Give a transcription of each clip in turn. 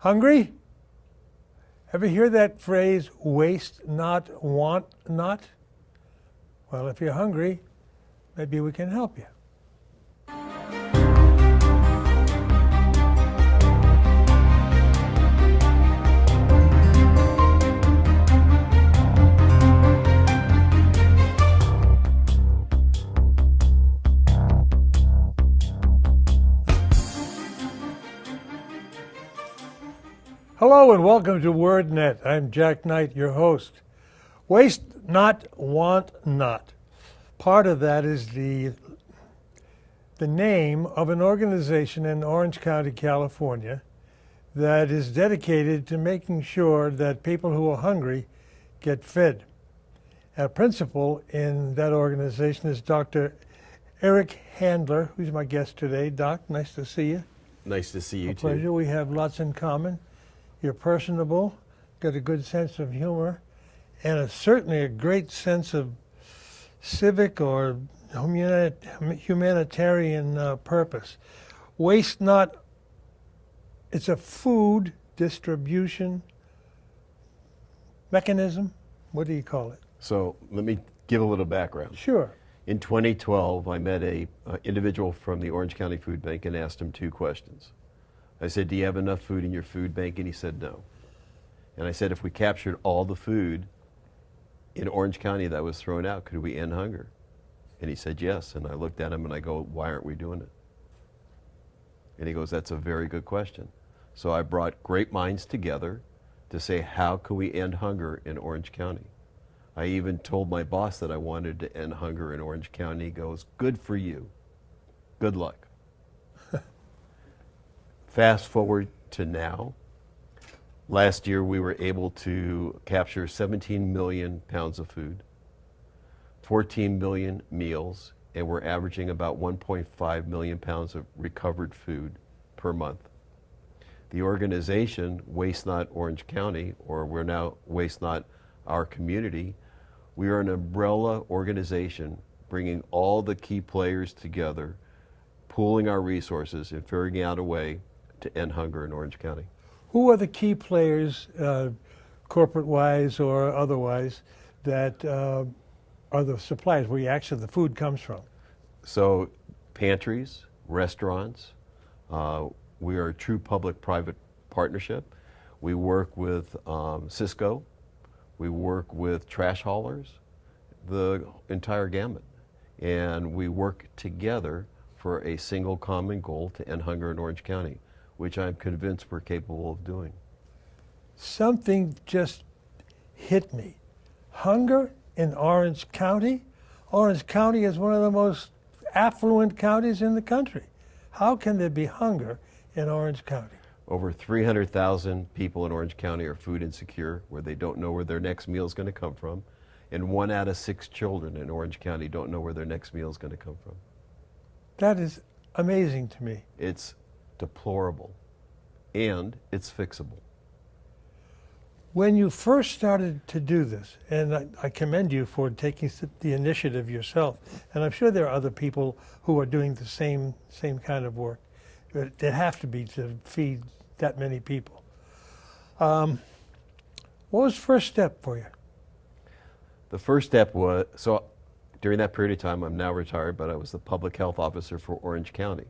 Hungry? Ever hear that phrase, waste not, want not? Well, if you're hungry, maybe we can help you. Hello and welcome to Wordnet. I'm Jack Knight, your host. Waste not, want not. Part of that is the name of an organization in Orange County, California, that is dedicated to making sure that people who are hungry get fed. Our principal in that organization is Dr. Eric Handler, who's my guest today. Doc, nice to see you. Nice to see you too. Pleasure. We have lots in common. You're personable, got a good sense of humor, and certainly a great sense of civic or humanitarian purpose. Waste not, it's a food distribution mechanism. What do you call it? So let me give a little background. Sure. In 2012, I met a individual from the Orange County Food Bank and asked him two questions. I said, do you have enough food in your food bank? And he said, no. And I said, if we captured all the food in Orange County that was thrown out, could we end hunger? And he said, yes. And I looked at him and I go, why aren't we doing it? And he goes, that's a very good question. So I brought great minds together to say, how can we end hunger in Orange County? I even told my boss that I wanted to end hunger in Orange County. He goes, good for you. Good luck. Fast forward to now. Last year we were able to capture 17 million pounds of food, 14 million meals, and we're averaging about 1.5 million pounds of recovered food per month. The organization, Waste Not Orange County, or we're now Waste Not Our Community, we are an umbrella organization bringing all the key players together, pooling our resources and figuring out a way to end hunger in Orange County. Who are the key players, corporate-wise or otherwise, that are the suppliers where actually the food comes from? So pantries, restaurants, we are a true public-private partnership. We work with Cisco, we work with trash haulers, the entire gamut. And we work together for a single common goal to end hunger in Orange County, which I'm convinced we're capable of doing. Something just hit me. Hunger in Orange County? Orange County is one of the most affluent counties in the country. How can there be hunger in Orange County? Over 300,000 people in Orange County are food insecure, where they don't know where their next meal is going to come from. And 1 out of 6 children in Orange County don't know where their next meal is going to come from. That is amazing to me. It's deplorable, and it's fixable. When you first started to do this, and I commend you for taking the initiative yourself, and I'm sure there are other people who are doing the same kind of work. There have to be to feed that many people. What was the first step for you? The first step was, so during that period of time, I'm now retired, but I was the public health officer for Orange County.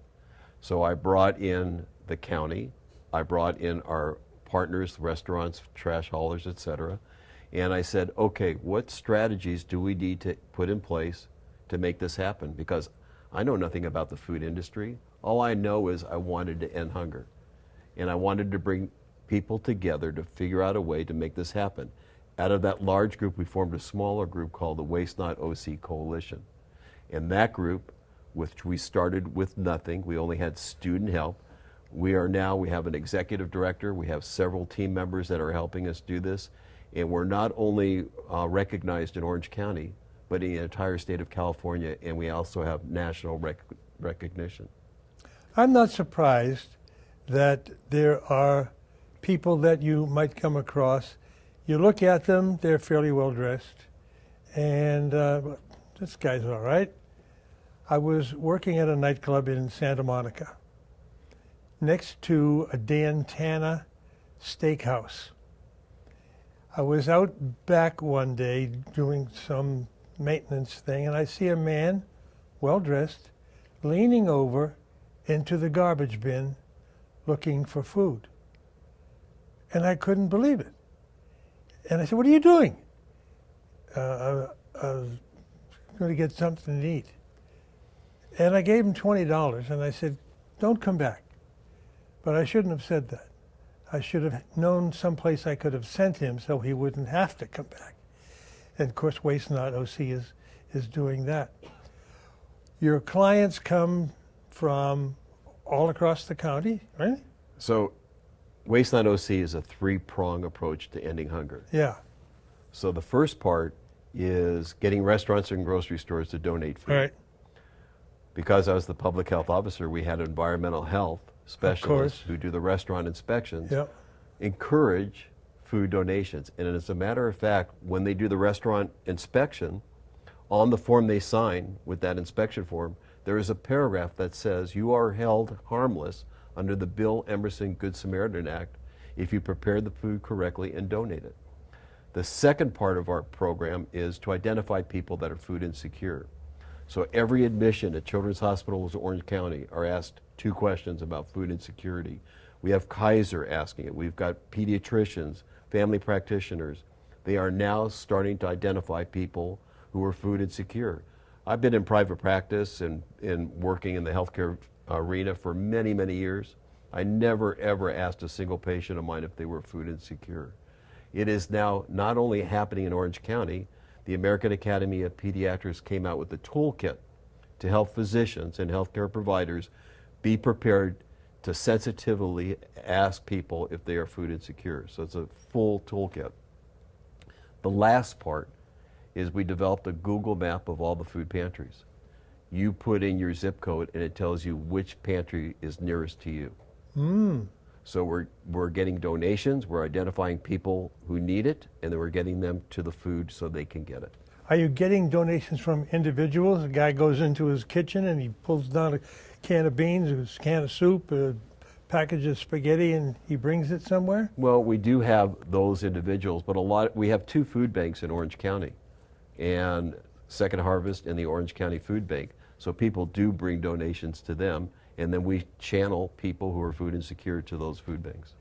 So I brought in the county, I brought in our partners, restaurants, trash haulers, etc. And I said, okay, what strategies do we need to put in place to make this happen? Because I know nothing about the food industry. All I know is I wanted to end hunger. And I wanted to bring people together to figure out a way to make this happen. Out of that large group, we formed a smaller group called the Waste Not OC Coalition. And that group, which we started with nothing, we only had student help. We have an executive director, we have several team members that are helping us do this, and we're not only recognized in Orange County, but in the entire state of California, and we also have national recognition. I'm not surprised that there are people that you might come across. You look at them, they're fairly well dressed, and this guy's all right. I was working at a nightclub in Santa Monica next to a Dan Tana steakhouse. I was out back one day doing some maintenance thing, and I see a man, well dressed, leaning over into the garbage bin looking for food. And I couldn't believe it. And I said, "What are you doing?" I was going to get something to eat. And I gave him $20, and I said, "Don't come back." But I shouldn't have said that. I should have known someplace I could have sent him so he wouldn't have to come back. And of course, Waste Not OC is doing that. Your clients come from all across the county, right? So Waste Not OC is a three-prong approach to ending hunger. Yeah. So the first part is getting restaurants and grocery stores to donate food. All right. Because I was the public health officer, we had environmental health specialists course. who do the restaurant inspections, Yeah. encourage food donations. And as a matter of fact, when they do the restaurant inspection, on the form they sign with that inspection form, there is a paragraph that says you are held harmless under the Bill Emerson Good Samaritan Act if you prepare the food correctly and donate it. The second part of our program is to identify people that are food insecure. So every admission at Children's Hospitals of Orange County are asked 2 questions about food insecurity. We have Kaiser asking it. We've got pediatricians, family practitioners. They are now starting to identify people who are food insecure. I've been in private practice and working in the healthcare arena for many, many years. I never, ever asked a single patient of mine if they were food insecure. It is now not only happening in Orange County, the American Academy of Pediatrics came out with a toolkit to help physicians and healthcare providers be prepared to sensitively ask people if they are food insecure. So it's a full toolkit. The last part is we developed a Google map of all the food pantries. You put in your zip code and it tells you which pantry is nearest to you. So we're getting donations, we're identifying people who need it, and then we're getting them to the food so they can get it. Are you getting donations from individuals? A guy goes into his kitchen and he pulls down a can of beans, a can of soup, a package of spaghetti, and he brings it somewhere? Well, we do have those individuals, but we have 2 food banks in Orange County, and Second Harvest and the Orange County Food Bank. So people do bring donations to them, and then we channel people who are food insecure to those food banks.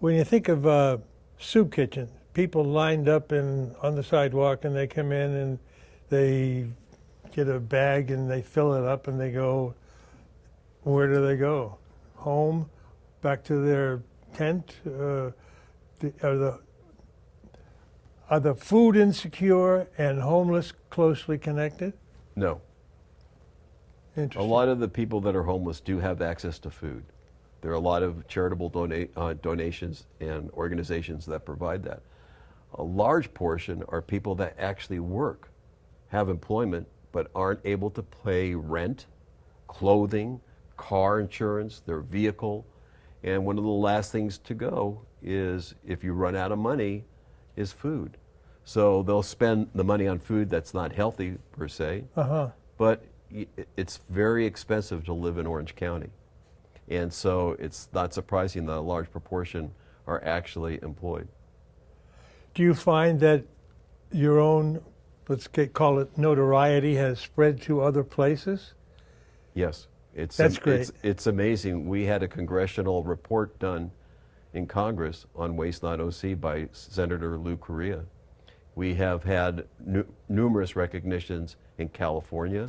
When you think of soup kitchen, people lined up on the sidewalk, and they come in and they get a bag and they fill it up and they go, where do they go? Home, back to their tent? Are the food insecure and homeless closely connected? No. A Interesting. lot of the people that are homeless do have access to food. There are a lot of charitable donations and organizations that provide that. A large portion are people that actually work, have employment, but aren't able to pay rent, clothing, car insurance, their vehicle. And one of the last things to go is, if you run out of money, is food. So they'll spend the money on food that's not healthy per se, but it's very expensive to live in Orange County. And so it's not surprising that a large proportion are actually employed. Do you find that your own, call it notoriety, has spread to other places? Yes. That's great. It's amazing. We had a congressional report done in Congress on Waste Not OC by Senator Lou Correa. We have had numerous recognitions in California,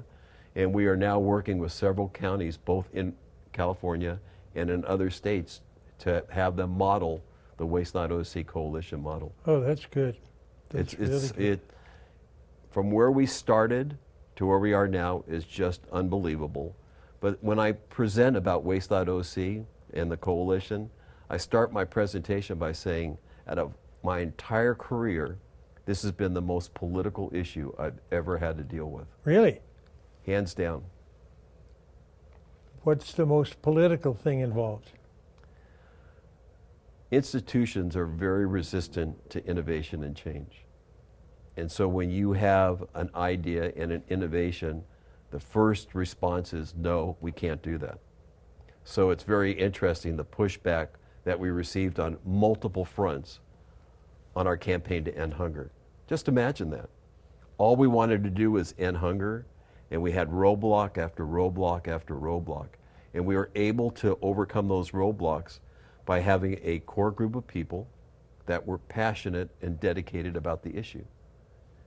and we are now working with several counties, both in California and in other states, to have them model the Waste Not OC Coalition model. Oh, that's good. That's really good. From where we started to where we are now is just unbelievable. But when I present about Waste Not OC and the coalition, I start my presentation by saying, out of my entire career, this has been the most political issue I've ever had to deal with. Really? Hands down. What's the most political thing involved? Institutions are very resistant to innovation and change. And so when you have an idea and an innovation, the first response is, no, we can't do that. So it's very interesting, the pushback that we received on multiple fronts on our campaign to end hunger. Just imagine that. All we wanted to do was end hunger, and we had roadblock after roadblock after roadblock. And we were able to overcome those roadblocks by having a core group of people that were passionate and dedicated about the issue.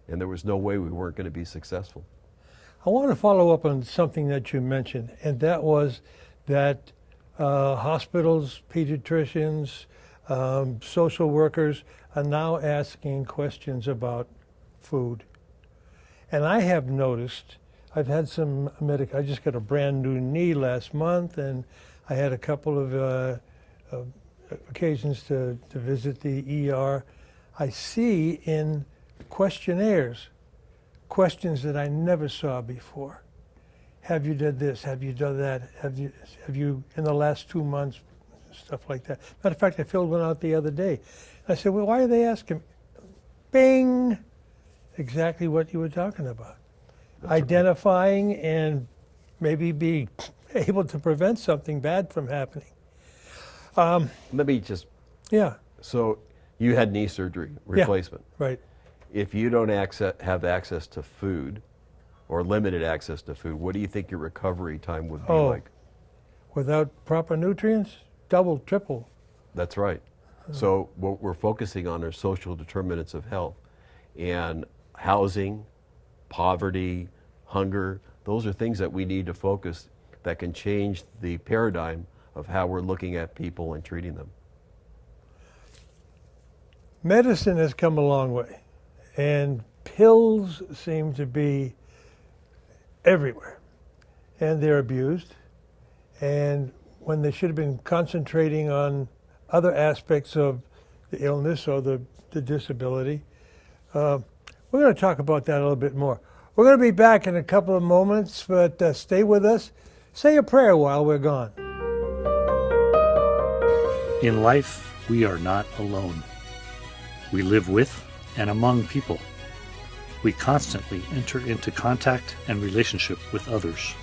And there was no way we weren't going to be successful. I want to follow up on something that you mentioned, and that was that hospitals, pediatricians, social workers are now asking questions about food. And I have noticed, I've had some I just got a brand new knee last month, and I had a couple of occasions to visit the ER. I see in questionnaires questions that I never saw before. Have you done this? Have you done that? Have you in the last 2 months? Stuff like that. Matter of fact, I filled one out the other day. I said, well, why are they asking? Bing! Exactly what you were talking about. That's identifying right. And maybe be able to prevent something bad from happening. Let me just... Yeah. So you had knee surgery, replacement. Yeah, right. If you don't have access to food or limited access to food, what do you think your recovery time would be like? Without proper nutrients? Double, triple. That's right. So what we're focusing on are social determinants of health. And housing, poverty, hunger, those are things that we need to focus that can change the paradigm of how we're looking at people and treating them. Medicine has come a long way, and pills seem to be everywhere, and they're abused. And when they should have been concentrating on other aspects of the illness or the disability. We're going to talk about that a little bit more. We're going to be back in a couple of moments, but stay with us. Say a prayer while we're gone. In life, we are not alone. We live with and among people. We constantly enter into contact and relationship with others.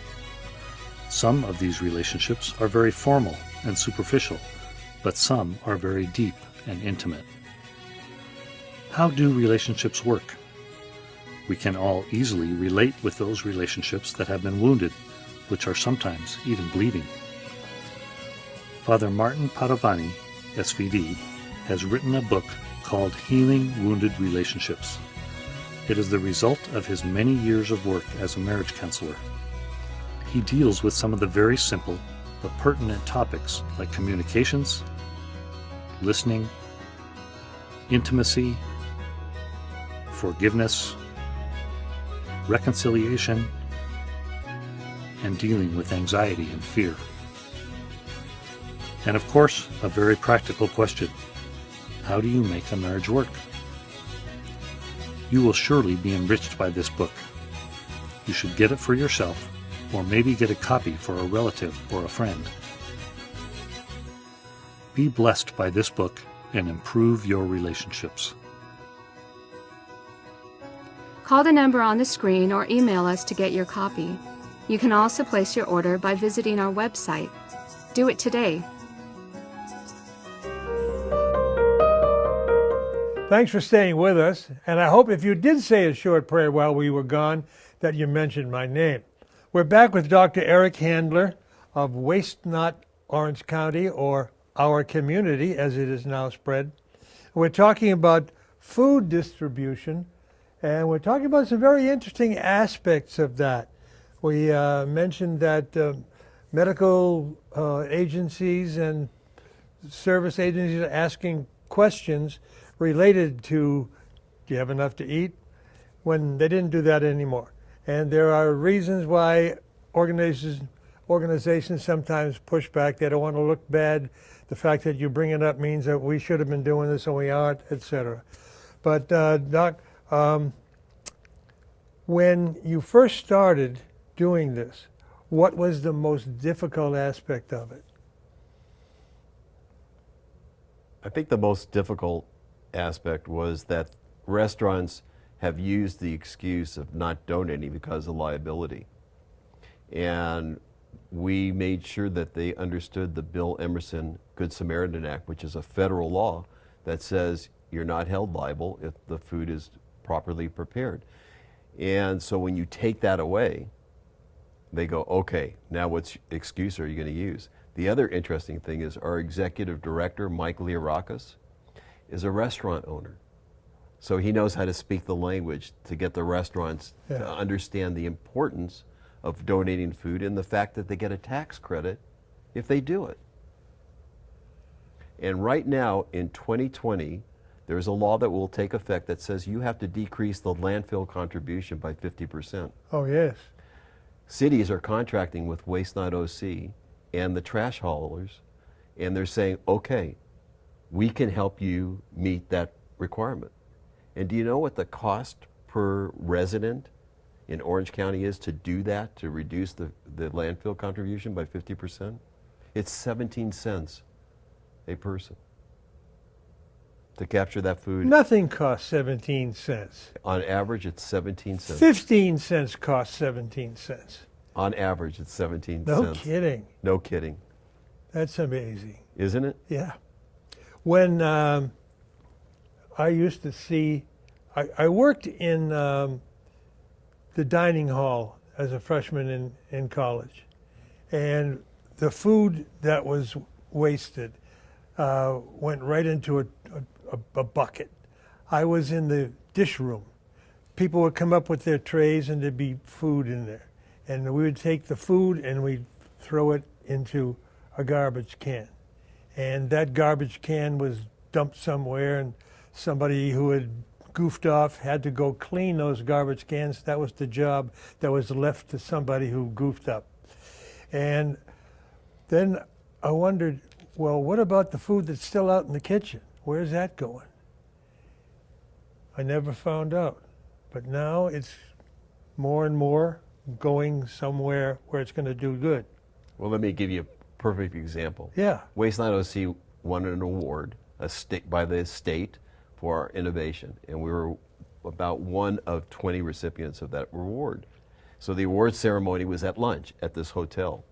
Some of these relationships are very formal and superficial, but some are very deep and intimate. How do relationships work? We can all easily relate with those relationships that have been wounded, which are sometimes even bleeding. Father Martin Padovani, SVD, has written a book called Healing Wounded Relationships. It is the result of his many years of work as a marriage counselor. He deals with some of the very simple but pertinent topics like communications, listening, intimacy, forgiveness, reconciliation, and dealing with anxiety and fear. And of course, a very practical question: how do you make a marriage work? You will surely be enriched by this book. You should get it for yourself, or maybe get a copy for a relative or a friend. Be blessed by this book and improve your relationships. Call the number on the screen or email us to get your copy. You can also place your order by visiting our website. Do it today. Thanks for staying with us, and I hope if you did say a short prayer while we were gone, that you mentioned my name. We're back with Dr. Eric Handler of Waste Not Orange County, or our community as it is now spread. We're talking about food distribution, and we're talking about some very interesting aspects of that. We mentioned that medical agencies and service agencies are asking questions related to, do you have enough to eat? When they didn't do that anymore. And there are reasons why organizations sometimes push back. They don't want to look bad. The fact that you bring it up means that we should have been doing this and we aren't, etc. But Doc, when you first started doing this, what was the most difficult aspect of it? I think the most difficult aspect was that restaurants have used the excuse of not donating because of liability. And we made sure that they understood the Bill Emerson Good Samaritan Act, which is a federal law that says you're not held liable if the food is properly prepared. And so when you take that away, they go, okay, now what excuse are you going to use? The other interesting thing is our executive director, Mike Liarakis, is a restaurant owner. So he knows how to speak the language to get the restaurants to understand the importance of donating food and the fact that they get a tax credit if they do it. And right now in 2020, there's a law that will take effect that says you have to decrease the landfill contribution by 50%. Oh, yes. Cities are contracting with Waste Not OC and the trash haulers, and they're saying, okay, we can help you meet that requirement. And do you know what the cost per resident in Orange County is to do that, to reduce the landfill contribution by 50%? It's 17 cents a person to capture that food. Nothing costs 17 cents. On average, it's 17 cents. 15 cents costs 17 cents. On average, it's 17 No cents. kidding. No kidding. That's amazing. Isn't it? Yeah. When I used to see, I worked in the dining hall as a freshman in college. And the food that was wasted went right into a bucket. I was in the dish room. People would come up with their trays and there'd be food in there. And we would take the food and we'd throw it into a garbage can. And that garbage can was dumped somewhere, and somebody who had goofed off had to go clean those garbage cans. That was the job that was left to somebody who goofed up. And then I wondered, well, what about the food that's still out in the kitchen? Where's that going? I never found out. But now it's more and more going somewhere where it's going to do good. Well, let me give you a perfect example. Yeah. Waste Not OC won an award by the state for our innovation, and we were about one of 20 recipients of that reward. So the award ceremony was at lunch at this hotel.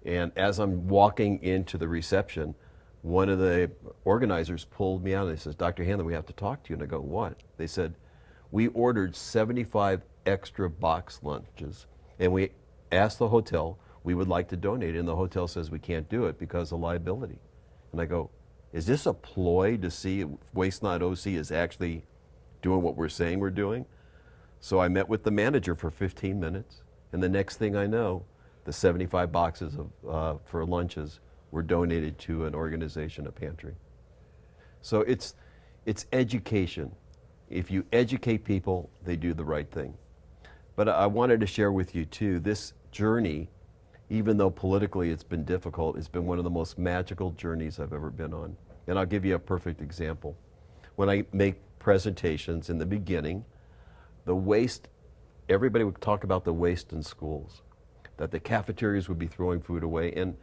And as I'm walking into the reception, one of the organizers pulled me out and he says, Dr. Handler, we have to talk to you. And I go, what? They said, we ordered 75 extra box lunches, and we asked the hotel, we would like to donate, and the hotel says we can't do it because of liability. And I go, is this a ploy to see if Waste Not OC is actually doing what we're saying we're doing? So I met with the manager for 15 minutes, and the next thing I know, the 75 boxes of for lunches were donated to an organization, a pantry. So it's education. If you educate people, they do the right thing. But I wanted to share with you too, this journey, even though politically it's been difficult, it's been one of the most magical journeys I've ever been on. And I'll give you a perfect example. When I make presentations in the beginning, the waste, everybody would talk about the waste in schools, that the cafeterias would be throwing food away, and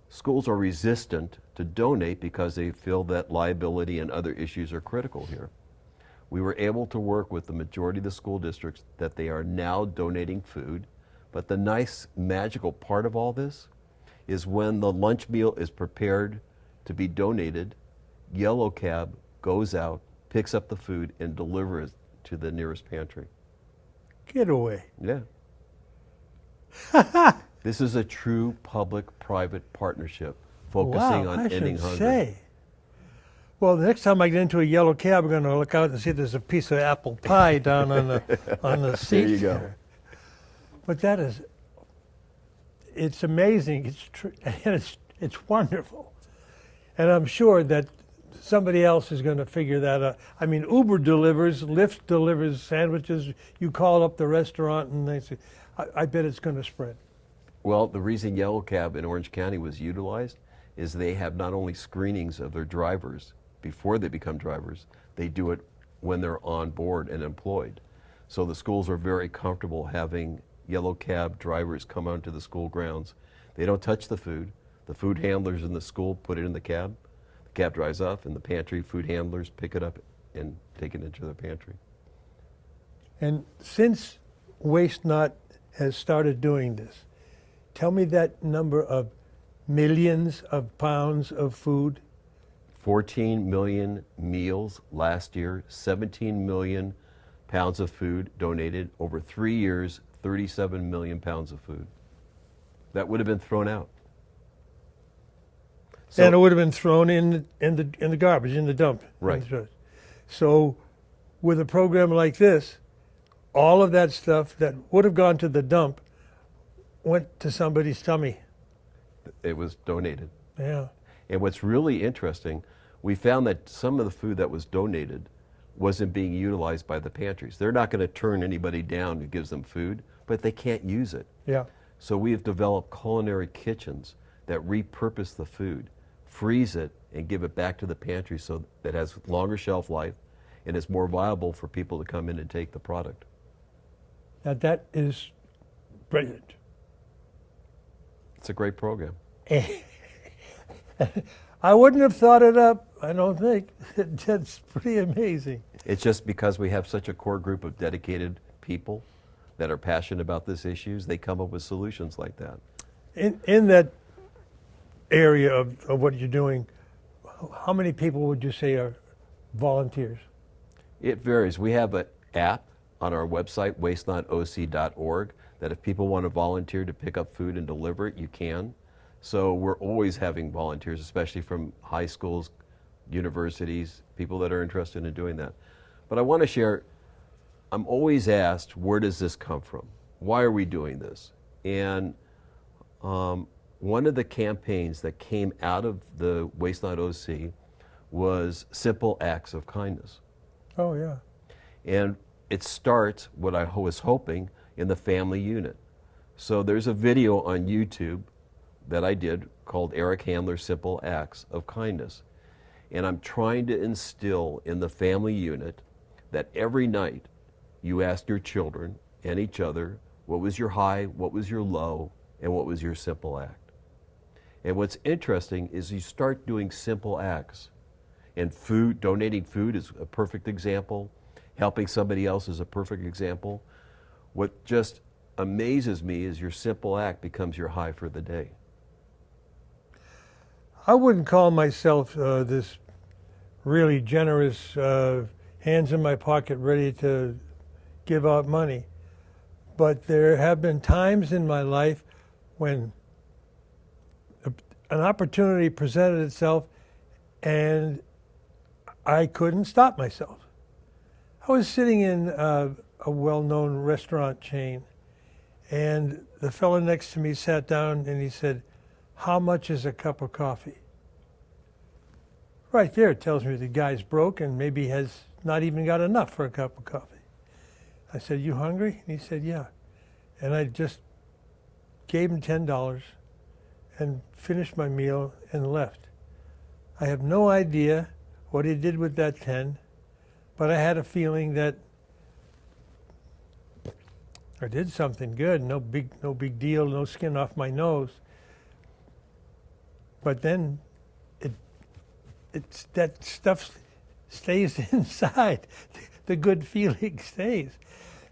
schools are resistant to donate because they feel that liability and other issues are critical here. We were able to work with the majority of the school districts that they are now donating food, but the nice magical part of all this is when the lunch meal is prepared to be donated, Yellow Cab goes out, picks up the food, and delivers it to the nearest pantry. Get away. Yeah. This is a true public-private partnership focusing on ending hunger. Say. Well, the next time I get into a Yellow Cab, I'm going to look out and see there's a piece of apple pie down on the seat. There you go. There. But that is, it's amazing. It's true, and it's wonderful. And I'm sure that somebody else is going to figure that out. I mean, Uber delivers, Lyft delivers sandwiches. You call up the restaurant and they say, I bet it's going to spread. Well, the reason Yellow Cab in Orange County was utilized is they have not only screenings of their drivers before they become drivers, they do it when they're on board and employed. So the schools are very comfortable having Yellow Cab drivers come onto the school grounds. They don't touch the food. The food handlers in the school put it in the cab. The cab drives off, and the pantry food handlers pick it up and take it into their pantry. And since Waste Not has started doing this, tell me that number of millions of pounds of food. 14 million meals last year, 17 million pounds of food donated. Over 3 years, 37 million pounds of food. That would have been thrown out. And it would have been thrown in the garbage, in the dump. Right. So with a program like this, all of that stuff that would have gone to the dump went to somebody's tummy. It was donated. Yeah. And what's really interesting, we found that some of the food that was donated wasn't being utilized by the pantries. They're not going to turn anybody down who gives them food, but they can't use it. Yeah. So we have developed culinary kitchens that repurpose the food, freeze it, and give it back to the pantry so that it has longer shelf life and it's more viable for people to come in and take the product. Now that is brilliant. It's a great program. I wouldn't have thought it up, I don't think. That's pretty amazing. It's just because we have such a core group of dedicated people that are passionate about these issues, they come up with solutions like that. In that area of what you're doing, how many people would you say are volunteers? It varies. We have an app on our website, wastenotoc.org, that if people want to volunteer to pick up food and deliver it, you can. So we're always having volunteers, especially from high schools, universities, people that are interested in doing that. But I want to share, I'm always asked, where does this come from? Why are we doing this? And one of the campaigns that came out of the Waste Not OC was simple acts of kindness. Oh, yeah. And it starts, what I was hoping, in the family unit. So there's a video on YouTube that I did called Eric Handler's Simple Acts of Kindness. And I'm trying to instill in the family unit that every night you ask your children and each other, what was your high, what was your low, and what was your simple act? And what's interesting is you start doing simple acts. And food, donating food is a perfect example. Helping somebody else is a perfect example. What just amazes me is your simple act becomes your high for the day. I wouldn't call myself this really generous, hands in my pocket, ready to give out money. But there have been times in my life when an opportunity presented itself and I couldn't stop myself. I was sitting in a well-known restaurant chain, and the fellow next to me sat down and he said, "How much is a cup of coffee?" Right there it tells me the guy's broke and maybe has not even got enough for a cup of coffee. I said, "You hungry?" And he said, "Yeah." And I just gave him $10 and finished my meal and left. I have no idea what he did with that 10, but I had a feeling that I did something good. No big deal, no skin off my nose. But then it's that stuff stays inside. The good feeling stays.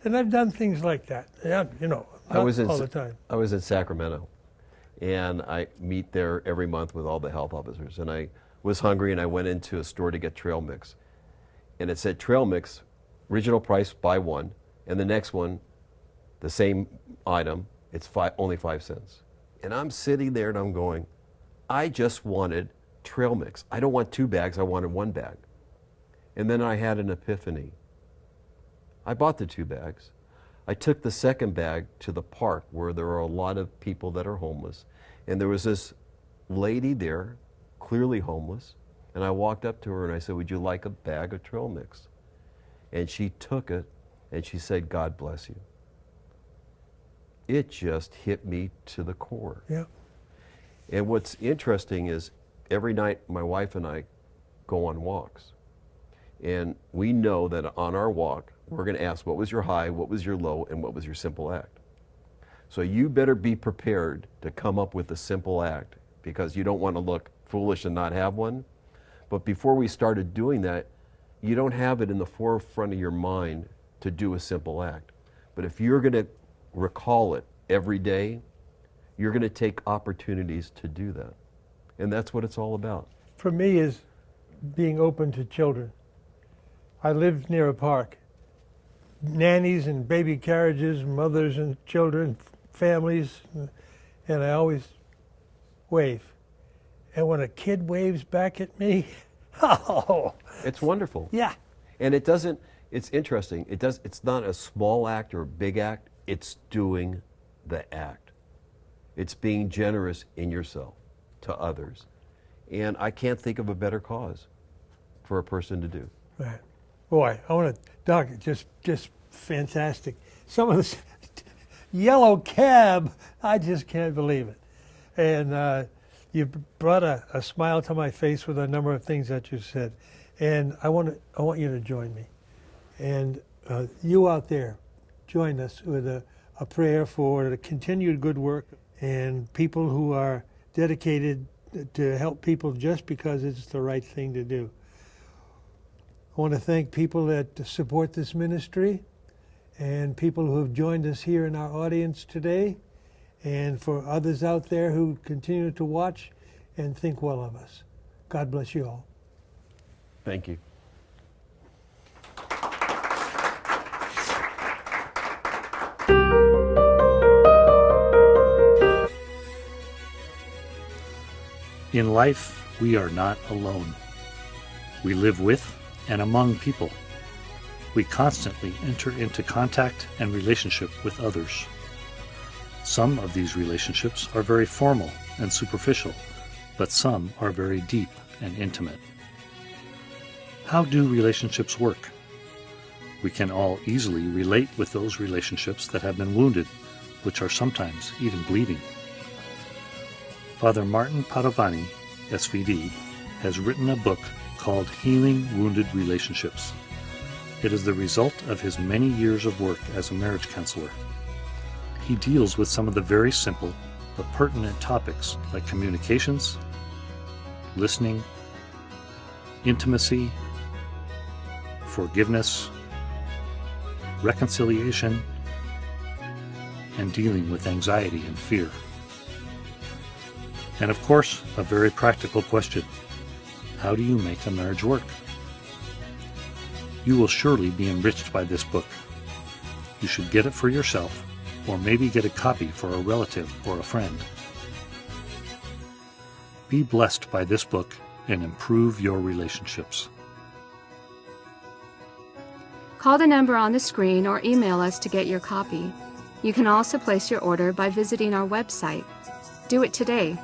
And I've done things like that. Yeah, not all the time. I was in Sacramento, and I meet there every month with all the health officers. And I was hungry, and I went into a store to get trail mix. And it said trail mix, original price, buy one, and the next one, the same item, it's only 5 cents. And I'm sitting there and I'm going, I just wanted trail mix. I don't want 2 bags, I wanted 1 bag. And then I had an epiphany. I bought the 2 bags. I took the second bag to the park where there are a lot of people that are homeless. And there was this lady there, clearly homeless. And I walked up to her and I said, "Would you like a bag of trail mix?" And she took it and she said, "God bless you." It just hit me to the core. Yeah. And what's interesting is every night my wife and I go on walks. And we know that on our walk, we're going to ask, what was your high, what was your low, and what was your simple act? So you better be prepared to come up with a simple act because you don't want to look foolish and not have one. But before we started doing that, you don't have it in the forefront of your mind to do a simple act. But if you're going to recall it every day, you're going to take opportunities to do that. And that's what it's all about. For me, is being open to children. I lived near a park. Nannies and baby carriages, mothers and children, families, and I always wave. And when a kid waves back at me, oh, It's wonderful. yeah. And it doesn't, it's interesting. It's not a small act or a big act. It's doing the act. It's being generous in yourself to others. And I can't think of a better cause for a person to do. Right. Boy, I want to, Doc, just fantastic. Some of this yellow cab, I just can't believe it. And you brought a smile to my face with a number of things that you said. And I want you to join me. And you out there, join us with a prayer for the continued good work and people who are dedicated to help people just because it's the right thing to do. I want to thank people that support this ministry and people who have joined us here in our audience today, and for others out there who continue to watch and think well of us. God bless you all. Thank you. In life, we are not alone. We live with and among people. We constantly enter into contact and relationship with others. Some of these relationships are very formal and superficial, but some are very deep and intimate. How do relationships work? We can all easily relate with those relationships that have been wounded, which are sometimes even bleeding. Father Martin Padovani, SVD, has written a book called Healing Wounded Relationships. It is the result of his many years of work as a marriage counselor. He deals with some of the very simple but pertinent topics like communications, listening, intimacy, forgiveness, reconciliation, and dealing with anxiety and fear. And of course, a very practical question: how do you make a marriage work? You will surely be enriched by this book. You should get it for yourself, or maybe get a copy for a relative or a friend. Be blessed by this book and improve your relationships. Call the number on the screen or email us to get your copy. You can also place your order by visiting our website. Do it today.